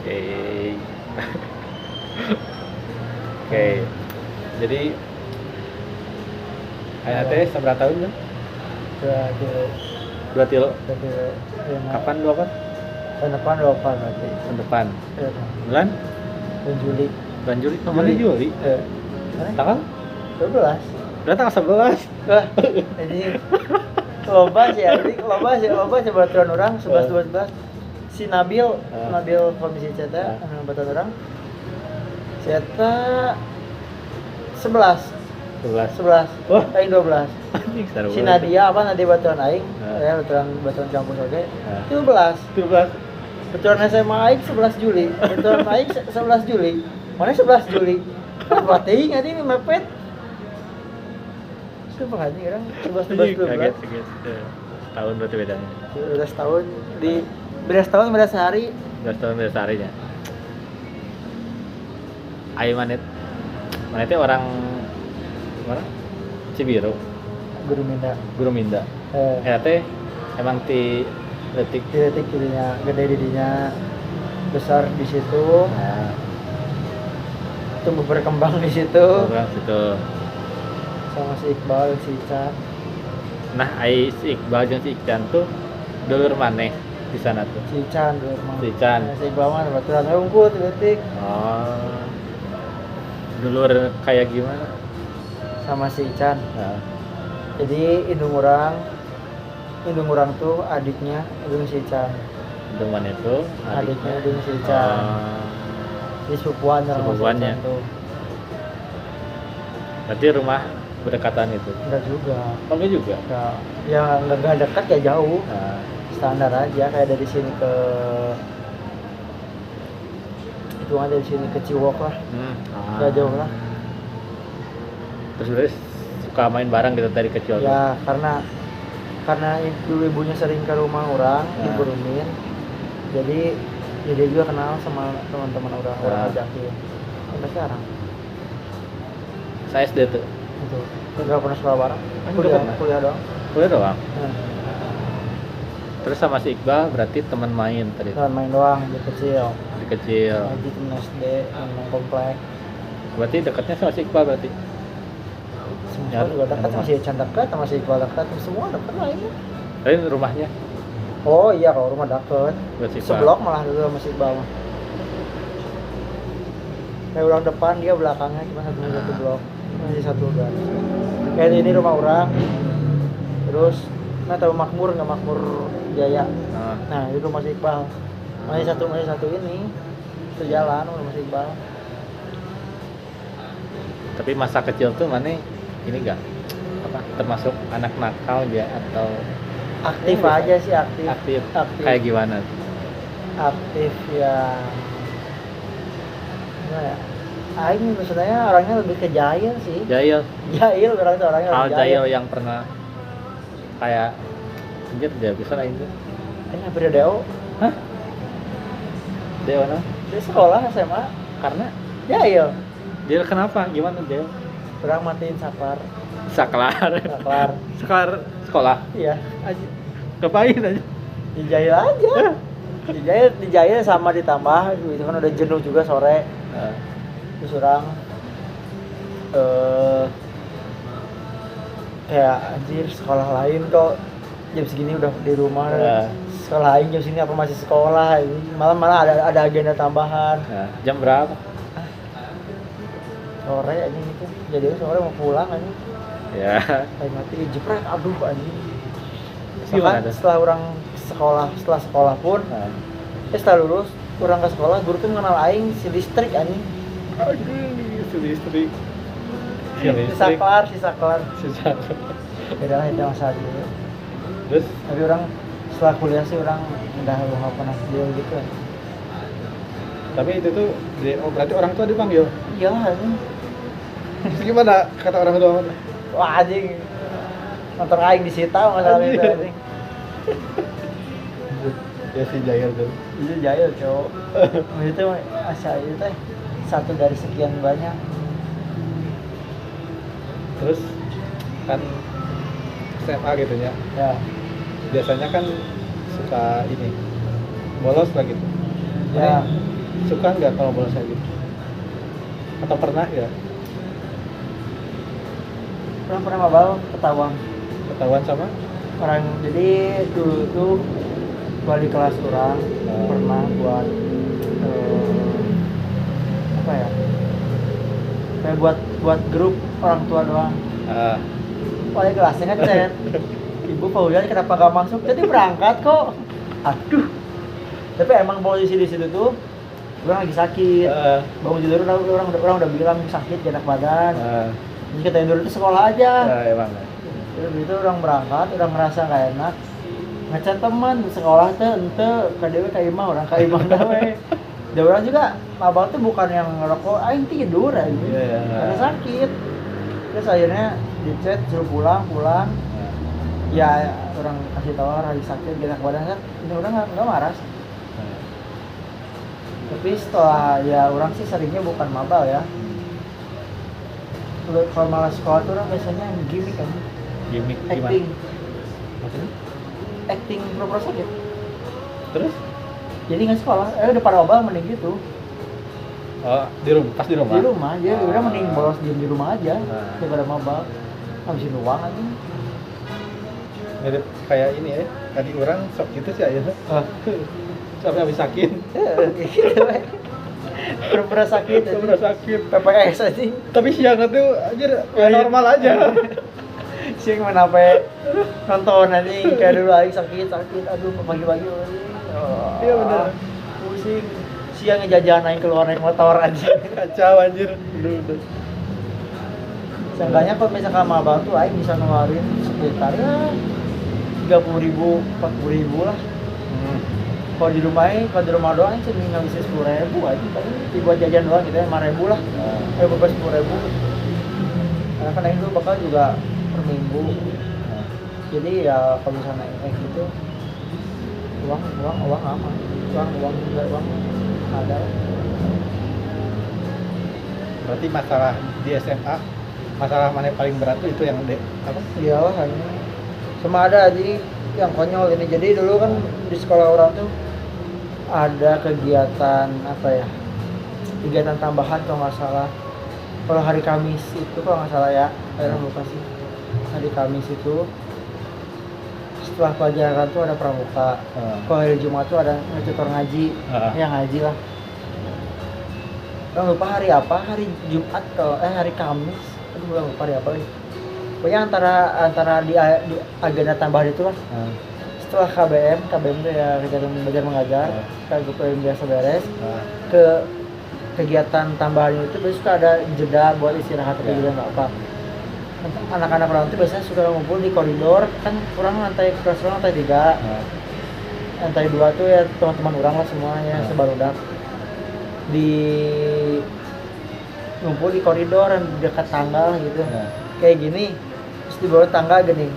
Oke. Oke. Jadi aya teh seberapa tahun kan? Dua tilo. Kapan dua apa? Tahun depan 24 berarti. Tahun depan. Iya. Bulan? Bulan Juli. Bulan Juli. Oh, mana Juli? Tanggal? 12. Udah tanggal 11. Wah, jadi loba sih baturan orang 11 12. Si Nabil komisi CETA baturan orang. CETA 11. Wah, aing 12. Si Nadia baturan aing, baturan kampus oge. 17. Baturan SMA aing 11 Juli. Baturan aing 11 Juli. Mana 11 Juli? Apa teuing anjing mepet. Sumpah anjing orang 11 Kaget. Tahun berarti bedanya. Beda setahun beda sehari. 12 tahun beda seharinya. Ayo Mana teh orang mana? Cibiru. Guru Minda. Teh emang ti detik didinya gede didinya besar di situ. Nah, tumbuh berkembang di situ. Sama si Iqbal, si Ican. Nah, si Iqbal jeung si Ican tuh dulur maneh di sana tuh. Si Ican dulu mah. Si Ican. Si Iqbal mah baturan unggul detik. Oh. Dulur kayak gimana? Sama si Ican. Nah. Jadi indung orang tuh adiknya indung si Ican. Indung mana itu? Adiknya indung si Ican. Di sepupuannya tuh. Berarti rumah berdekatan itu? Enggak juga. Oh, enggak juga? Enggak. Ya enggak dekat ya jauh. Nah. Standar aja kayak dari sini ke itu ada di sini ke Ciwok lah. Enggak jauh lah. Terus suka main bareng gitu dari kecil? Ya, karena dulu ibunya sering ke rumah orang, Ibu Rumin. Jadi dia juga kenal sama teman-teman orang ajakin. Sampai sekarang. Saya SD tuh. Itu. Enggak pernah sekolah bareng. Kuliah doang. Kuliah doang. Terus sama si Iqbal berarti teman main tadi. Teman main doang di kecil. Di temen SD, temen komplek. Berarti dekatnya sama si Iqbal berarti? Semua juga dekat, sama si Ican dekat, sama si Iqbal dekat, semua dekat lah ini. Tapi rumahnya? Oh iya, kalau rumah dekat. Seblok malah dulu sama si Iqbal mah. Kayak orang depan, dia belakangnya cuma satu blok. Masih satu garis. Kayak ini rumah orang. Terus tahu Makmur nggak Makmur Jaya. Nah, itu rumah si Iqbal. Masih satu ini. Sejalan rumah si Iqbal. Tapi masa kecil tuh mana ini enggak termasuk anak nakal ya atau aktif aja sih, aktif. Kayak gimana? Aktif ya. Gimana ya? Aing sebenarnya orangnya lebih ke jahil sih. Jahil orangnya hal jahil yang pernah kayak anjir dia bisa lah itu. Hampir Deo. Hah? Deo nah? Di sekolah SMA karena jahil. Jahil kenapa? Gimana jahil? Orang matiin saklar sekolah. Iya. Ngapain aja? Dijahil aja. Dijahil sama ditambah itu kan udah jenuh juga sore. Terus orang kayak anjir sekolah lain kok jam segini udah di rumah. Sekolah lain jam segini apa masih sekolah ini. Malah ada agenda tambahan. Jam berapa? Sore anjing itu. Jadi sore mau pulang anjing. Ya. Kayak mati jepret aduh anjing. Setelah orang setelah sekolah pun setelah lulus orang ke sekolah guru tuh mengenal aing si listrik anjing. Aduh, si listrik. Si saklar. Beda lah itu masa dulu. Terus tapi orang setelah kuliah sih orang udah pernah video gitu. Tapi itu tuh berarti orang tua dipanggil? Iya anjing. Terus gimana kata orang tua? Wah anjing. Motor aing disita masalah itu anjing. Ya si jahil tuh. Itu jahil cowok. Itu asal itu teh satu dari sekian banyak. Terus kan SMA gitu ya. Biasanya kan suka ini bolos lah gitu. Ya. Suka nggak kalau bola salju? Atau pernah ya? Pernah mabal Ketahuan sama? orang. Jadi dulu tuh wali kelas orang pernah buat apa ya, kayak buat grup orang tua doang. Wali kelasnya ngechat, ibu Paulian kenapa gak masuk, jadi berangkat kok. Aduh, tapi emang posisi di situ tuh orang lagi sakit. Bangun tidur orang udah bilang sakit, gak enak badan. Jadi kita tidur itu sekolah aja. Emang. Terus itu orang berangkat, udah ngerasa gak enak. Ngechat teman di sekolah tuh, ente KDW kaimah orang kaimah gawe. Dan orang juga mabal tuh bukan yang ngerokok, aing tidur aja. Karena sakit. Terus akhirnya di chat suruh pulang. Ya orang kasih tahu lagi sakit, gak enak badan kan. Ini udah nggak marah. Tapi setelah ya orang sih seringnya bukan mabal ya. Kalau malah sekolah tuh orang biasanya gimmick kan. Gimmick acting. Maksudnya? Acting pura-pura sakit. Terus? Jadi nggak sekolah, udah pada mabal mending gitu. Oh, pas di rumah? Di rumah, jadi udah mending bolos diem di rumah aja daripada mabal. Habisin uang aja. Mirip kayak ini ya, tadi orang sok gitu sih aja. Sampai habis sakit. Gitu pura-pura sakit. Pura-pura sakit. PPS aja. Tapi siang itu aja normal aja. Siang mana apa nonton anjing kayak dulu aing sakit. Aduh pagi-pagi. Iya benar. Pusing. Siang ngejajan aing keluar naik motor anjing. Kacau anjir. Udah. Seenggaknya kalau misalkan mabal tuh aing bisa ngeluarin sekitar ya 30.000, 40.000 lah. Kalau di rumah doang cuma ngabisin 10.000 aja paling buat jajan doang gitu ya, 5.000 lah. Bukan 10.000. Karena kan aing dulu bakal juga per minggu. Jadi ya kalau misalnya kayak gitu uang aman. Uang ada. Berarti masalah di SMA, masalah mana yang paling berat itu yang apa? Iyalah ini. Sama ada jadi yang konyol ini. Jadi dulu kan di sekolah orang tuh ada kegiatan apa ya? Kegiatan tambahan kalau nggak salah. Kalau hari Kamis itu kalau nggak salah ya, saya lupa sih. Hari Kamis itu setelah pelajaran tuh ada pramuka. Kalau hari Jumat tuh ada tutor ngaji, yang ngaji lah. Nggak lupa hari apa, hari Jumat kalau hari Kamis. Aduh nggak lupa hari apa nih. Pokoknya antara di agenda tambahan itu lah. Setelah KBM itu ya kegiatan belajar mengajar, KBM biasa beres, ke kegiatan tambahan itu biasanya suka ada jeda buat istirahat atau juga nggak apa. Anak-anak orang itu biasanya suka ngumpul di koridor, kan kurang kelas orang lantai 3, lantai 2 tuh ya teman-teman orang lah semuanya sebarudak di ngumpul di koridor dan dekat tangga gitu, kayak gini. Terus di bawah tangga gini,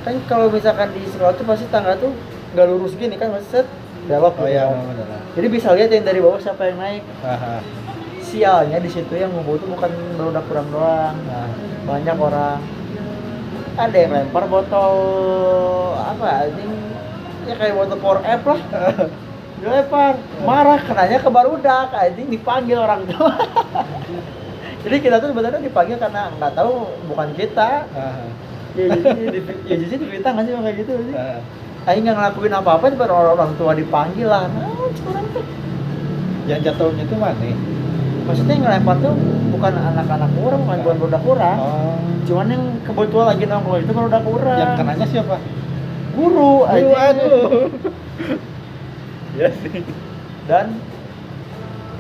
kan kalau misalkan di sekolah tuh pasti tangga tuh nggak lurus gini kan, pasti set belok gitu. Jadi bisa lihat yang dari bawah siapa yang naik. Sialnya di situ yang ngumpul tuh bukan barudak kurang doang, banyak orang. Ada yang lempar botol apa anjing ya, kayak botol Power F lah. Dilempar, marah kenanya ke barudak anjing, dipanggil orang tua. Jadi kita tuh sebenarnya dipanggil karena nggak tahu bukan kita. Ya jadi dipinta nggak sih kayak gitu sih. Aing nggak ngelakuin apa-apa, cuma orang tua dipanggil lah. Nah, curang tuh. Yang jatuhnya itu mana? Maksudnya yang ngelempar tuh bukan anak-anak kurang, bukan barudak kurang. Cuman yang kebetulan lagi nongkrong itu barudak kurang. Yang kenanya siapa? Guru aja. Aduh. Ya sih. Dan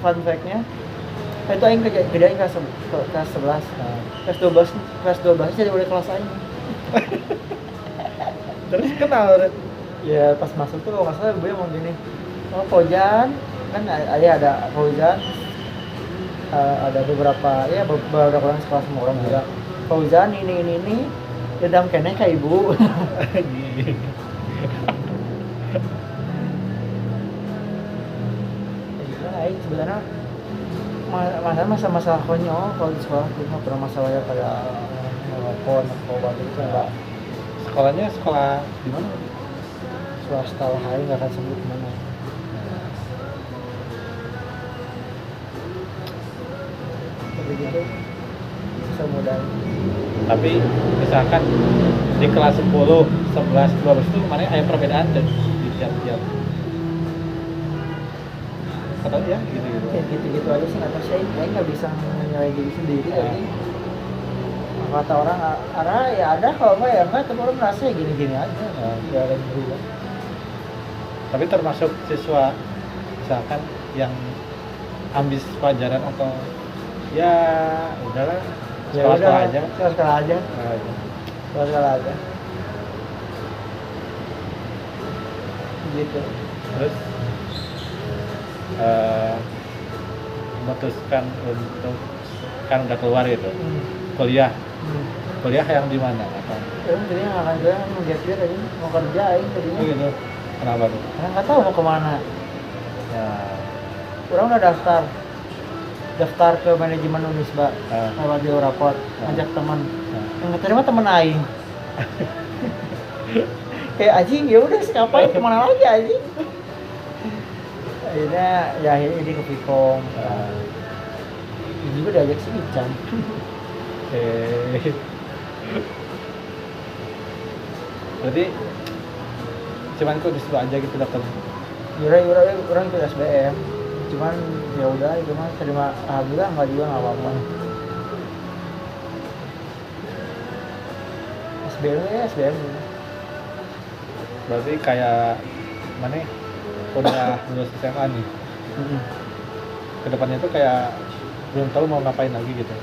fun fact-nya itu aing kerjain kelas 11. Kelas 12 jadi oleh kelas aing. Terus kenal? Ya pas masuk tuh kalau nggak salah gue mau gini, Fauzan kan ayah ada Fauzan, ada beberapa orang sekelas sama orang juga. Fauzan ini dedam kene ka ibu. Aing sebenarnya masalah konyol kalau di sekolah cuma pernah masalahnya kayak nelfon atau batu itu enggak. Sekolahnya sekolah di mana? Swasta lah, aing nggak akan sebut mana. gitu bisa mudah. Tapi misalkan di kelas 10, 11, 12 itu mana ada perbedaan dan di tiap-tiap atau ya gitu-gitu. Kayak gitu-gitu aja sih, atau saya nggak bisa menilai diri sendiri jadi kata orang arah ya ada, kalau nggak ya nggak, tapi orang merasa ya gini-gini aja, nggak ada yang berubah. Tapi termasuk siswa misalkan yang ambis pelajaran atau ya udahlah sekolah aja. Sekolah aja. Sekolah aja. Gitu. Terus memutuskan untuk kan udah keluar gitu. Kuliah. Kuliah yang di mana? Apa? Jadi nggak akan jalan, mau aja mau kerja aja jadinya. Oh gitu. Kenapa tuh? Karena nggak tahu mau kemana. Ya. Orang udah daftar ke manajemen Unisba lewat Dewa Rapot, ngajak teman. Yang keterima teman aing. Kayak anjing ya udah ngapain kemana lagi anjing. Akhirnya ini ke Vkom. Ini juga diajak si Ican. Berarti cuman kok disuruh aja gitu daftar. Orang ikut SBM. Cuman ya udah itu mah terima, alhamdulillah nggak juga nggak apa-apa. SBM. Berarti kayak mana udah lulus SMA nih. Kedepannya tuh kayak belum tahu mau ngapain lagi gitu.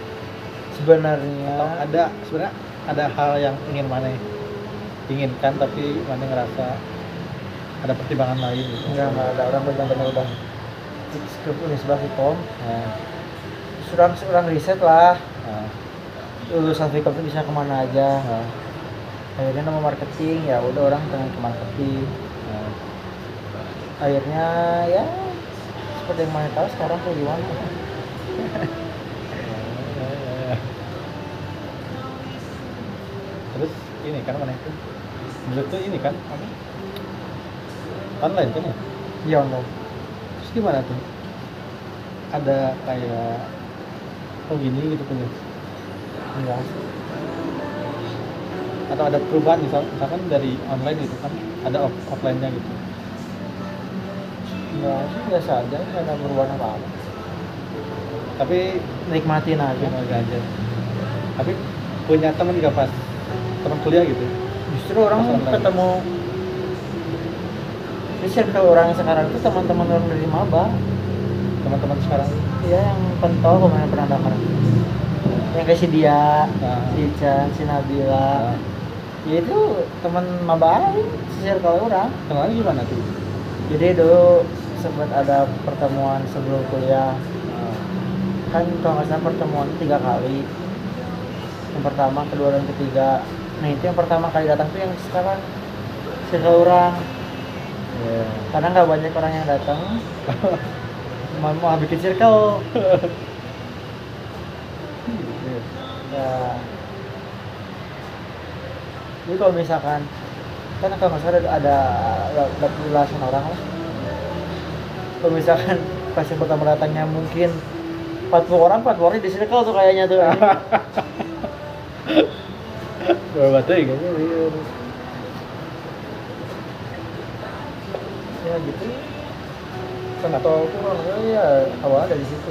Sebenarnya ada hal yang ingin mana inginkan tapi mana ngerasa ada pertimbangan lain gitu. Enggak ada, orang benar-benar udah ke Unisba Vkom. Surang riset lah. Lulusan Vkom itu bisa kemana aja. Akhirnya nama marketing, ya udah orang pengen ke marketing. Akhirnya ya seperti yang mana tahu sekarang tuh gimana. Terus ini kan mana itu? Dulu tuh ini kan apa? Online kan ya? Iya online. Terus gimana tuh? Ada kayak gini gitu punya? Enggak. Atau ada perubahan misalkan dari online itu kan ada offline-nya gitu? Enggak sih, biasa aja, nggak ada perubahan apa-apa. Tapi Nikmatin aja. Tapi punya teman nggak pas teman kuliah gitu? Justru orang ketemu circle orang sekarang itu teman-teman orang dari maba. Teman-teman sekarang? Iya, yang pentol kemarin pernah dengar. Yang kayak si Dia, si Ican, si Nabila. Ya itu teman maba aja, si circle orang. Kenalnya gimana tuh? Jadi dulu sempat ada pertemuan sebelum kuliah. Kan kalau nggak salah pertemuan 3 kali. Yang pertama, kedua, dan ketiga. Nah itu yang pertama kali datang tuh yang sekarang circle orang. Karena nggak banyak orang yang datang. mau bikin circle. Ya. Jadi kalau misalkan kan kalau nggak salah ada belasan orang lah. Kalau misalkan pas yang pertama datangnya mungkin 40 orang di circle tuh kayaknya tuh. Betul kayaknya. Ya gitu. Kan atau kurangnya ya awal dari situ.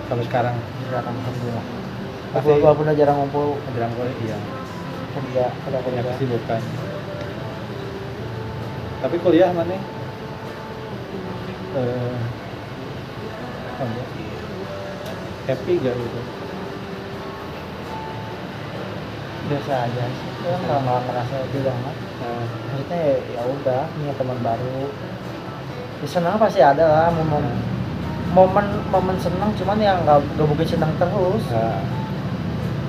Sampai sekarang. Alhamdulillah. Masih Walaupun udah jarang ngumpul. Iya. Kerja, ada punya kesibukan. Tapi kuliah mana? Happy gak gitu? Biasa aja sih. Kan nggak ngerasa happy banget. Maksudnya ya udah punya teman baru. Ya, senang pasti ada lah momen senang, cuman ya nggak mungkin senang terus.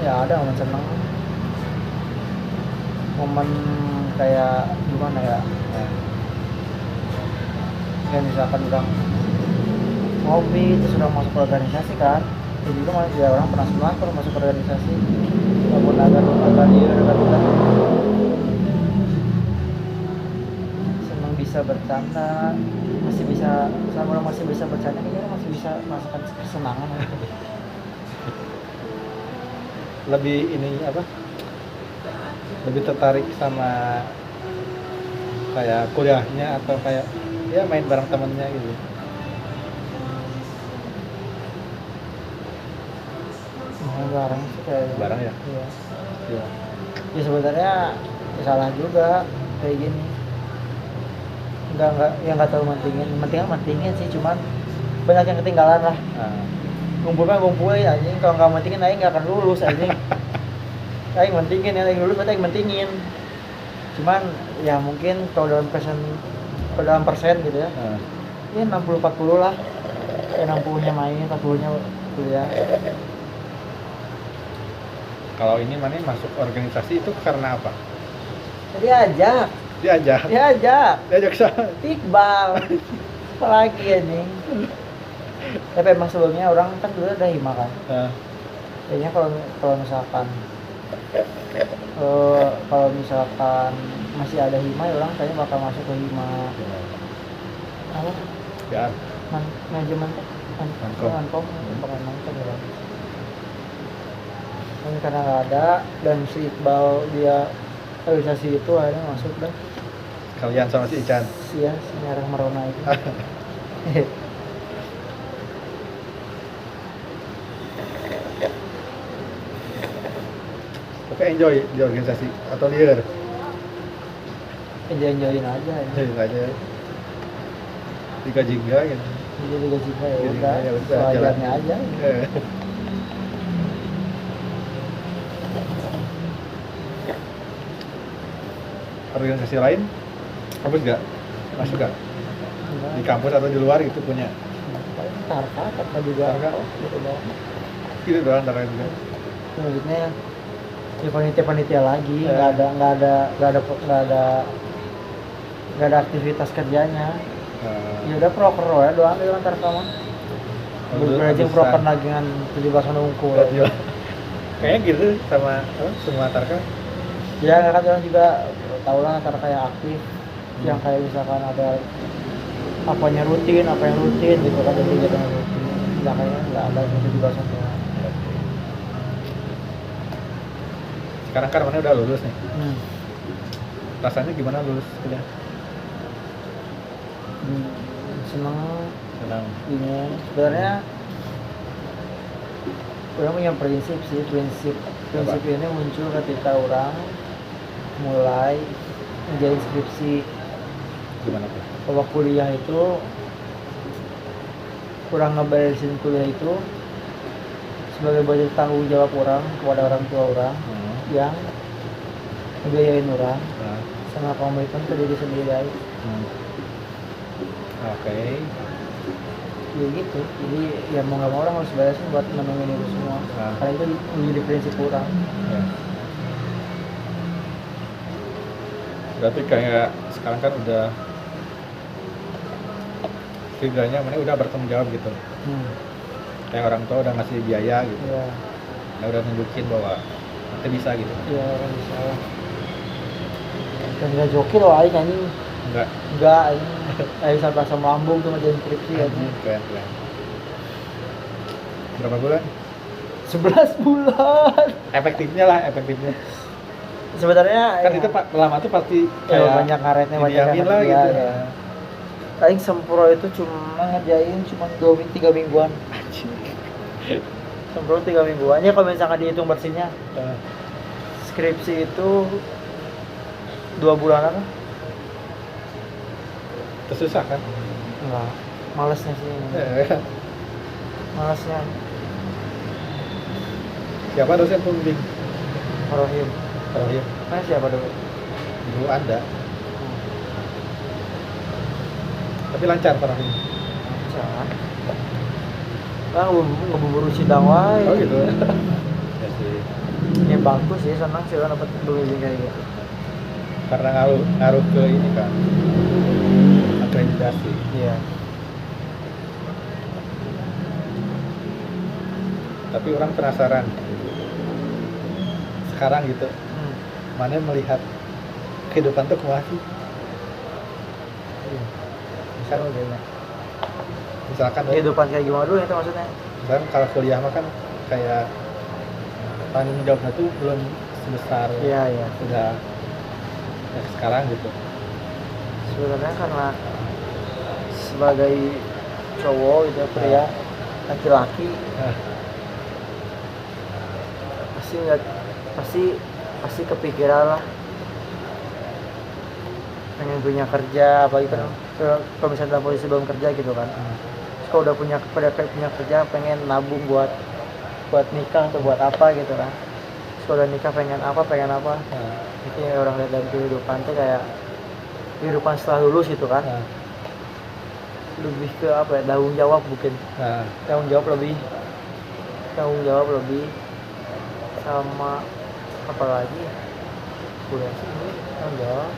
Ya ada momen senang. Momen kayak gimana ya? Kayak misalkan udah ngopi terus udah masuk organisasi kan, jadi juga ya orang pernah senang kalau masuk organisasi, walaupun agak senang bisa bercanda, masih bisa selama orang masih bisa bercanda kayaknya orang masih bisa merasakan kesenangan gitu. Lebih ini apa? Lebih tertarik sama kayak kuliahnya atau kayak ya main bareng temennya gitu. Bareng sih kayak Bareng ya? iya. Iya. Ya sebenarnya ya salah juga kayak gini. Nggak terlalu mentingin sih, cuman banyak yang ketinggalan lah. Ngumpul anjing, kalau nggak mentingin aing nggak akan lulus anjing. Aing mentingin ya, aing lulus berarti aing mentingin. Cuman ya mungkin kalau dalam persen gitu ya. Ya 60-40 lah. Ya 60-nya main, 40-nya kuliah. Kalau ini mana masuk organisasi itu karena apa? Diajak sana. Iqbal. Apalagi anjing. Tapi emang sebelumnya orang kan dulu ada hima kan. Kayaknya kalau misalkan masih ada hima ya orang kayaknya bakal masuk ke hima. Apa? Ya. Manajemen Mankom bakal nonton ya. Tapi karena nggak ada dan si Iqbal dia organisasi itu akhirnya masuk dah. Kalian sama si Ican. Si Nyarang Marona itu. Oke, enjoy di organisasi atau liar? Enjoyin aja. Enjoyin aja. Digaji enggak gitu. Jadi gaji ya Ya udah, udah, wajarnya aja. Organisasi lain kampus nggak masuk nggak di kampus atau di luar itu punya Tarka juga gitu doang antara juga maksudnya ya panitia lagi nggak ada aktivitas kerjanya. Ya udah proker ya doang di Tarka mah berarti proker lagi dengan 17 unggul kayaknya gitu sama semua Tarka ya. Kan orang juga tahu lah Tarka yang aktif yang kayak misalkan ada apa yang rutin gitu kan, jadi kita rutin nggak kayaknya nggak ada yang 17 ya. Sekarang kan mana udah lulus nih. Rasanya gimana lulus kuliah? Senang. Ini sebenarnya orang punya prinsip ini muncul ketika orang mulai menjadi skripsi. Gimana tuh? Bahwa kuliah itu kurang ngeberesin kuliah itu sebagai bentuk tanggung jawab orang kepada orang tua orang yang ngebiayain orang sama komitmen ke diri sendiri aja. Oke. Ya gitu, jadi ya mau nggak mau orang harus beresin buat memenuhi itu semua. Karena itu menjadi prinsip orang. Ya. Berarti kayak sekarang kan udah setidaknya mana udah bertanggung jawab gitu. Kayak orang tua udah ngasih biaya gitu. Ya. Udah nunjukin bahwa nanti bisa gitu. Iya, bisa lah. Dan nggak joki loh aing anjing. Enggak ini. Aing sampai sama lambung tuh ngajarin skripsi anjing. Keren. Berapa bulan? 11 bulan. Efektifnya. Sebenarnya kan ya, itu lama tuh pasti kayak banyak karetnya banyak lah gitu. Ya. Aing sempro itu cuma ngerjain 3 mingguan. Sempro 3 mingguan. Ya kalau misalnya dihitung bersihnya. Skripsi itu 2 bulanan lah. Susah kan? Enggak. Malesnya sih. Malesnya. Siapa dosen pembimbing? Rohim. Mana siapa dulu? Dulu ada. Tapi lancar Pak Rohim. Lancar. Nah, ngeburu sidang wae. Oh gitu. Ya sih. Ya bagus sih, senang sih dapat pembimbing kayak gitu. Karena ngaruh ke ini kan. Akreditasi. Iya. Tapi orang penasaran. Sekarang gitu. Mana melihat kehidupan tuh kumaha sih? Seru deh. misalkan kehidupan kayak gimana dulu itu maksudnya? Misalkan kalau kuliah mah kan kayak tanggung jawabnya tuh belum sebesar Iya. udah ya sekarang gitu. Sebenarnya karena sebagai cowok gitu pria laki-laki pasti kepikiran lah pengen punya kerja, apalagi kan kalau misalnya dalam posisi belum kerja gitu kan. Terus kalau udah punya kerja pengen nabung buat nikah atau buat apa gitu kan. Terus kalau udah nikah pengen apa. Itu yang orang lihat dari kehidupan tuh kayak kehidupan setelah lulus gitu kan. Lebih ke apa ya, tanggung jawab mungkin. Tanggung jawab lebih sama apa lagi kuliah sih enggak,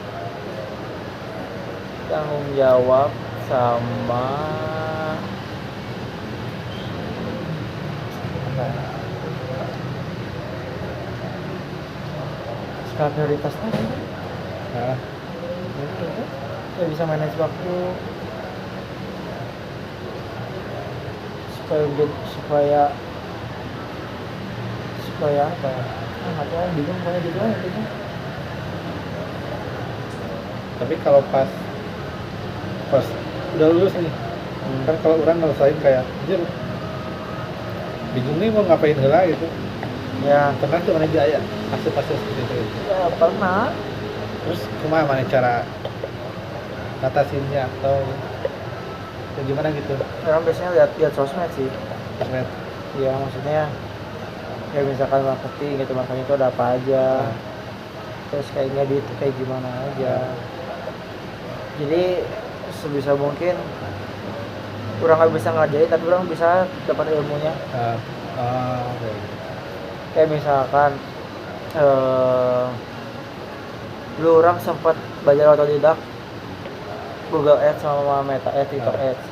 tanggung jawab sama apa ya, skala prioritas tadi ya bisa manage waktu supaya apa ya, nggak tahu, bingung kayak gitu aja gitu. Tapi kalau pas udah lulus nih, kan kalau orang ngerasain kayak anjir bingung nih mau ngapain heula gitu. Ya Pernah tuh mana aja fase-fase seperti itu. ya pernah. Terus kumaha mana cara ngatasinnya atau ya gimana gitu? Orang biasanya lihat sosmed sih. Sosmed. Ya maksudnya kayak misalkan marketing gitu, makanya itu ada apa aja, terus kayaknya di itu kayak gimana aja. Jadi sebisa mungkin kurang nggak bisa ngajarin tapi orang bisa dapat ilmunya. Kayak misalkan dulu orang sempat belajar otodidak Google Ads sama Meta Ads, TikTok Ads.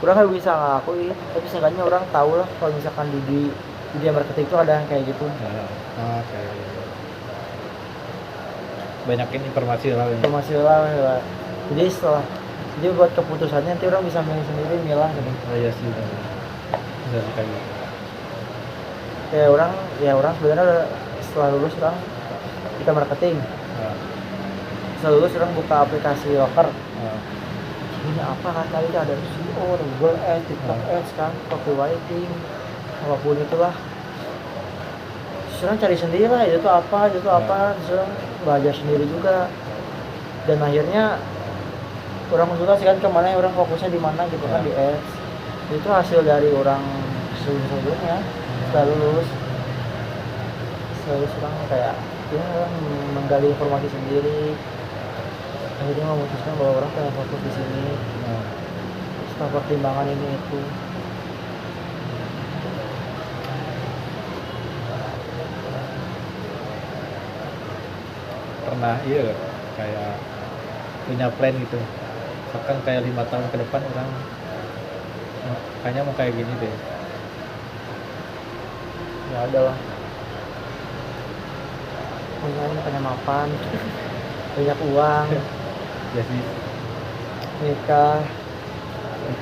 Kurang nggak bisa ngelakuin, tapi seenggaknya orang tahu lah kalau misalkan di dunia marketing itu ada yang kayak gitu. Banyakin informasi lah. Jadi buat keputusannya nanti orang bisa milih sendiri, milah gitu. Oh iya sih, bisa kayak gitu. Orang sebenarnya setelah lulus orang kita marketing. Setelah lulus orang buka aplikasi loker. Ini apa kan tadi ada SEO, Google Ads, TikTok Ads kan, copywriting, apapun itulah. Terus orang cari sendiri lah itu apa, terus orang belajar sendiri juga. Dan akhirnya orang konsultasikan kemana yang orang fokusnya di mana gitu kan, di ads. Itu hasil dari orang sebelumnya setelah lulus orang kayak orang menggali informasi sendiri, akhirnya memutuskan bahwa orang pengen fokus di sini setelah pertimbangan ini itu. Pernah kayak punya plan gitu, misalkan kayak 5 tahun ke depan orang kayaknya mau kayak gini deh. Ya ada lah, pengen mapan, banyak uang, Ya sih, nikah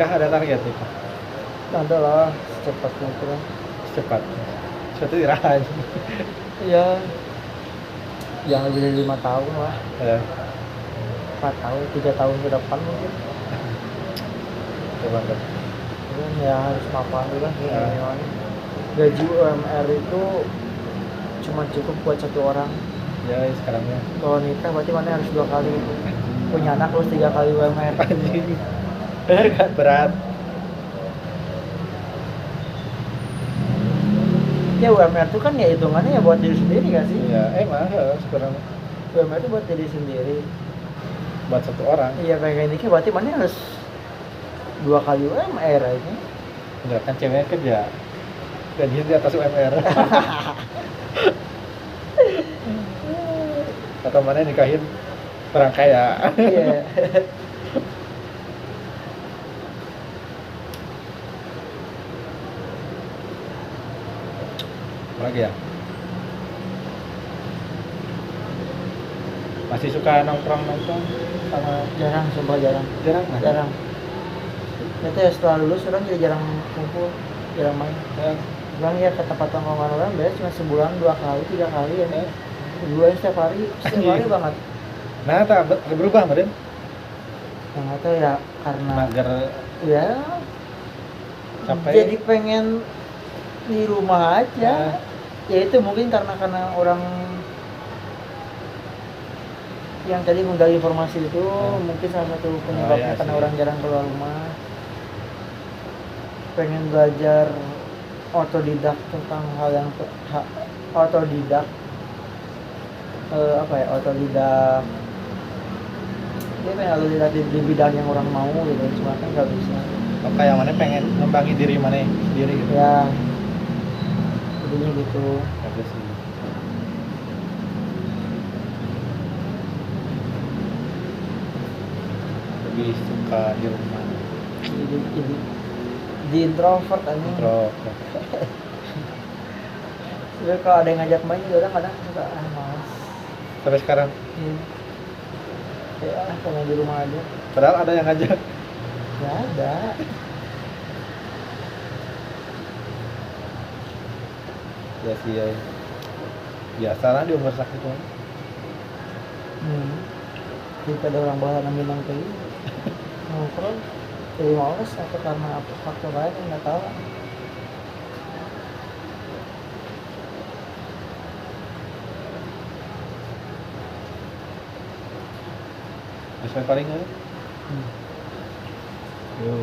ada target nikah ada lah secepat mungkin. cepat suatu irahan. Iya, yang lebih dari 5 tahun lah, 4 tahun, 3 tahun ke depan mungkin. Coba kan. Ya harus mapan juga sih. Gaji UMR itu cuma cukup buat 1 orang. Ya sekarangnya. Kalau nikah berarti mana harus 2 kali. Punya anak harus 3 kali UMR. Bener kan? Berat. Ya UMR itu kan ya hitungannya ya buat diri sendiri gak sih? Iya, emang sekarang UMR itu buat diri sendiri. buat 1 orang. Iya, pengen nikah berarti mana harus 2 kali UMR aja. Enggak kan ceweknya kerja. Gajinya di atas UMR. Atau mana nikahin orang kaya. Iya. Lagi ya? Masih suka nongkrong sama Jarang, sumpah jarang. jarang? Jarang. itu ya setelah lulus orang jadi jarang kumpul, jarang main. Bilang ya ke tempat tongkrongan orang biasa cuma sebulan 2 kali 3 kali ya. Dua setiap hari banget. Nah, tak berubah Maden. Yang itu ya karena Mager ya capek. jadi pengen di rumah aja. Ya itu mungkin karena orang yang tadi menggali informasi itu mungkin salah satu penyebabnya karena orang jarang keluar rumah, pengen belajar otodidak tentang hal yang otodidak otodidak dia pengen otodidak di bidang yang orang mau gitu, cuma kan nggak bisa. Kayak mana pengen ngembangi diri mana sendiri gitu ya jadinya gitu. Bagus sih. Lebih suka di rumah. Jadi introvert aja. Introvert. Tapi kalau ada yang ngajak main juga orang kadang suka malas. Sampai sekarang. Ya pengen di rumah aja. Padahal ada yang ngajak. Nggak ada. Ya sih ya. Biasalah di umur sakit mah. Daripada orang bahan minang kayak nongkrong jadi males atau karena apa faktor lain yang nggak tahu. Bisa paling kan? Yo.